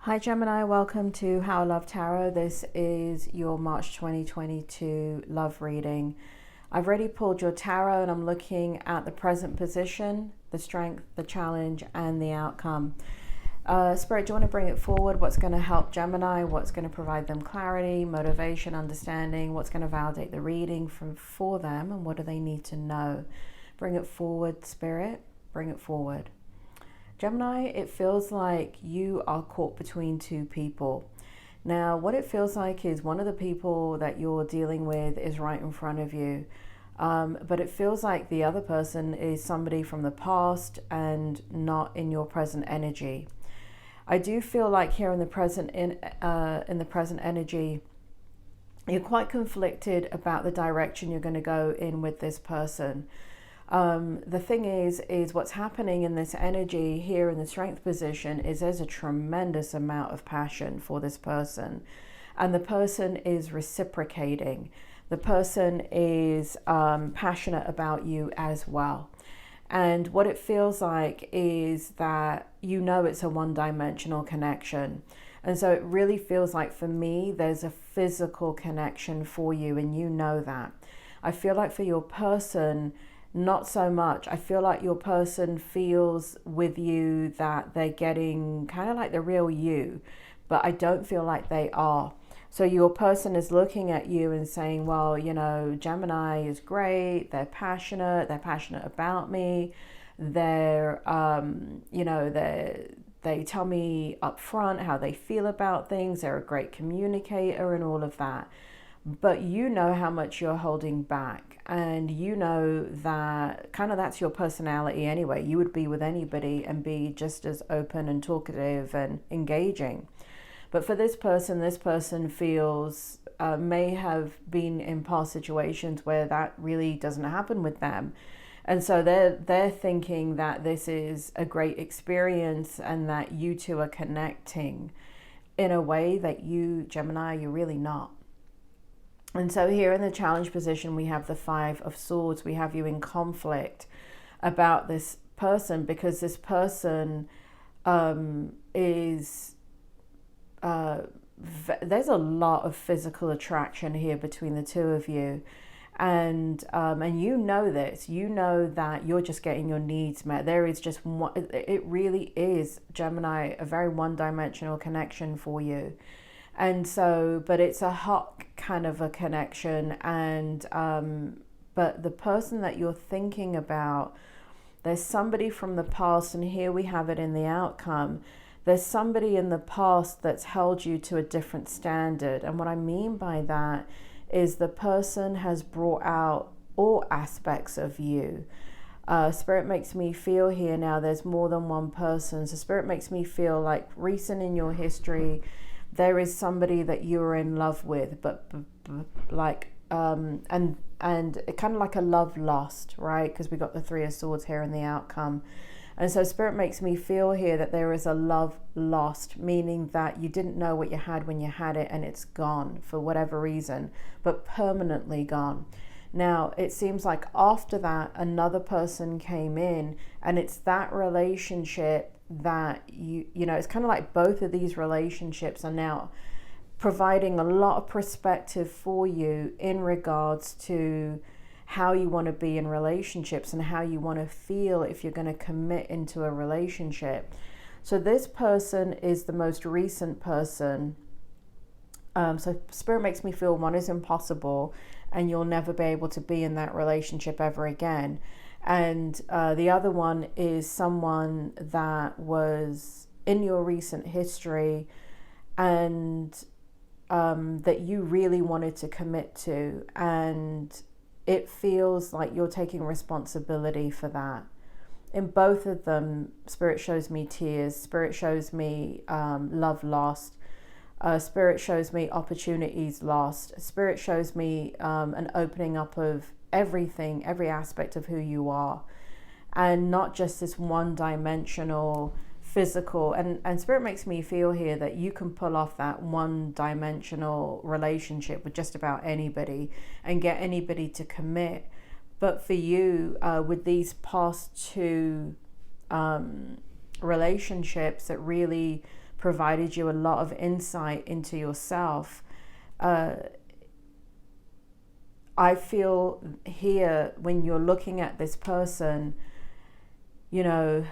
Hi Gemini, welcome to How I Love Tarot. This is your March 2022 love reading. I've already pulled your tarot and I'm looking at the present position, the strength, the challenge, and the outcome. Spirit, do you want to bring it forward? What's going to help Gemini? What's going to provide them clarity, motivation, understanding? What's going to validate the reading for them? And what do they need to know? Bring it forward, Spirit. Bring it forward. Gemini, it feels like you are caught between two people. Now, what it feels like is one of the people that you're dealing with is right in front of you. But it feels like the other person is somebody from the past and not in your present energy. I do feel like here in the present energy, you're quite conflicted about the direction you're going to go in with this person. The thing is what's happening in this energy here in the strength position is there's a tremendous amount of passion for this person, and the person is reciprocating. The person is passionate about you as well. And what it feels like is that it's a one-dimensional connection. And so it really feels like, for me, there's a physical connection for you, and you know that. I feel like for your person, not so much. I feel like your person feels with you that they're getting kind of like the real you, but I don't feel like they are. So your person is looking at you and saying, well, Gemini is great. They're passionate about me. They're, they tell me up front how they feel about things. They're a great communicator and all of that. But you know how much you're holding back, and you know that that's your personality anyway. You would be with anybody and be just as open and talkative and engaging. But for this person feels, may have been in past situations where that really doesn't happen with them. And so they're thinking that this is a great experience and that you two are connecting in a way that you, Gemini, you're really not. And so here in the challenge position, we have the Five of Swords. We have you in conflict about this person because this person is... there's a lot of physical attraction here between the two of you. And you know this. You know that you're just getting your needs met. There is just one... It really is, Gemini, a very one-dimensional connection for you. And so, but it's a hot kind of a connection, and but the person that you're thinking about, there's somebody from the past, and here we have it in the outcome. There's somebody in the past that's held you to a different standard, and what I mean by that is the person has brought out all aspects of you. Spirit makes me feel here now there's more than one person. So Spirit makes me feel like recent in your history, there is somebody that you're in love with, but like, and kind of like a love lost, right? Because we got the Three of Swords here in the outcome. And so Spirit makes me feel here that there is a love lost, meaning that you didn't know what you had when you had it, and it's gone for whatever reason, but permanently gone. Now, it seems like after that, another person came in, and it's that relationship that it's kind of like both of these relationships are now providing a lot of perspective for you in regards to how you want to be in relationships and how you want to feel if you're going to commit into a relationship. So this person is the most recent person. So Spirit makes me feel one is impossible and you'll never be able to be in that relationship ever again. And the other one is someone that was in your recent history and that you really wanted to commit to. And it feels like you're taking responsibility for that. In both of them, Spirit shows me tears. Spirit shows me love lost. Spirit shows me opportunities lost. Spirit shows me an opening up of everything, every aspect of who you are, and not just this one-dimensional physical. And Spirit makes me feel here that you can pull off that one-dimensional relationship with just about anybody and get anybody to commit. But for you, with these past two relationships that really provided you a lot of insight into yourself. I feel here, when you're looking at this person, you know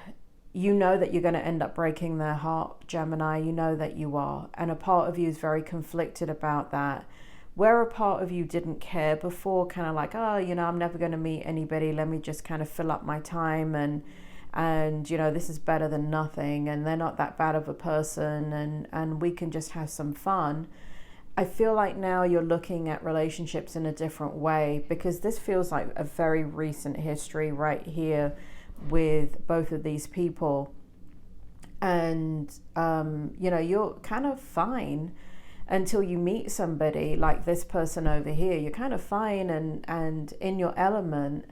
that you're going to end up breaking their heart, Gemini. You know that you are. And a part of you is very conflicted about that. Where a part of you didn't care before, kind of like, oh, I'm never going to meet anybody. Let me just kind of fill up my time, and this is better than nothing, and they're not that bad of a person, and we can just have some fun. I feel like now you're looking at relationships in a different way, because this feels like a very recent history right here with both of these people. And, you're kind of fine until you meet somebody like this person over here. You're kind of fine and in your element.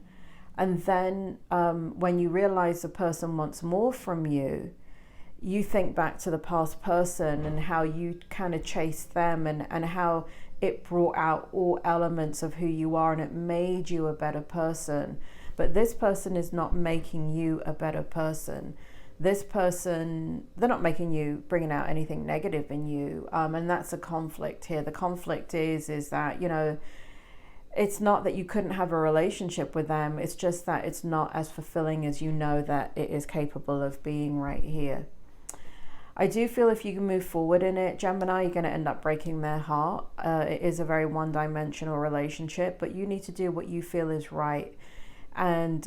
And then when you realize the person wants more from you, you think back to the past person and how you kind of chased them, and how it brought out all elements of who you are, and it made you a better person. But this person is not making you a better person. This person, they're not making you, bringing out anything negative in you. And that's a conflict here. The conflict is that, it's not that you couldn't have a relationship with them. It's just that it's not as fulfilling as you know that it is capable of being right here. I do feel if you can move forward in it, Gemini, you're going to end up breaking their heart. It is a very one-dimensional relationship, but you need to do what you feel is right. And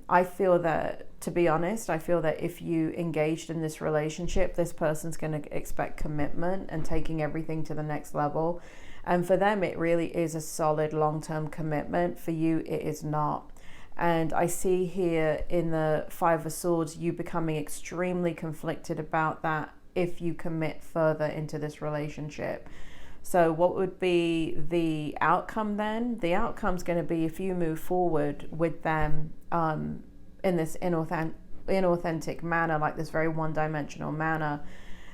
I feel that, to be honest, I feel that if you engaged in this relationship, this person's going to expect commitment and taking everything to the next level. And for them, it really is a solid long-term commitment. For you, it is not. And I see here in the Five of Swords, you becoming extremely conflicted about that if you commit further into this relationship. So what would be the outcome then? The outcome's going to be, if you move forward with them in this inauthentic manner, like this very one-dimensional manner,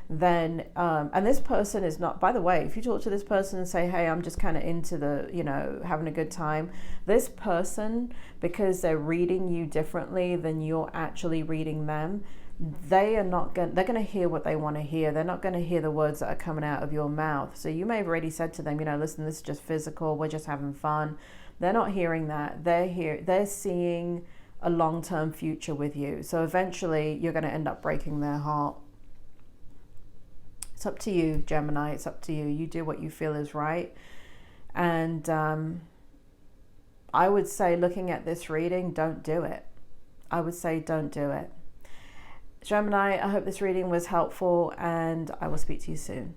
then and this person is not, by the way, if you talk to this person and say, hey, I'm just kind of into the having a good time, this person, because they're reading you differently than you're actually reading them, they're going to hear what they want to hear. They're not going to hear the words that are coming out of your mouth. So you may have already said to them, listen, this is just physical, we're just having fun. They're not hearing that. They're seeing a long-term future with you. So eventually you're going to end up breaking their heart. It's up to you, Gemini. It's up to you. You do what you feel is right. And I would say, looking at this reading, don't do it. I would say don't do it. Gemini, I hope this reading was helpful, and I will speak to you soon.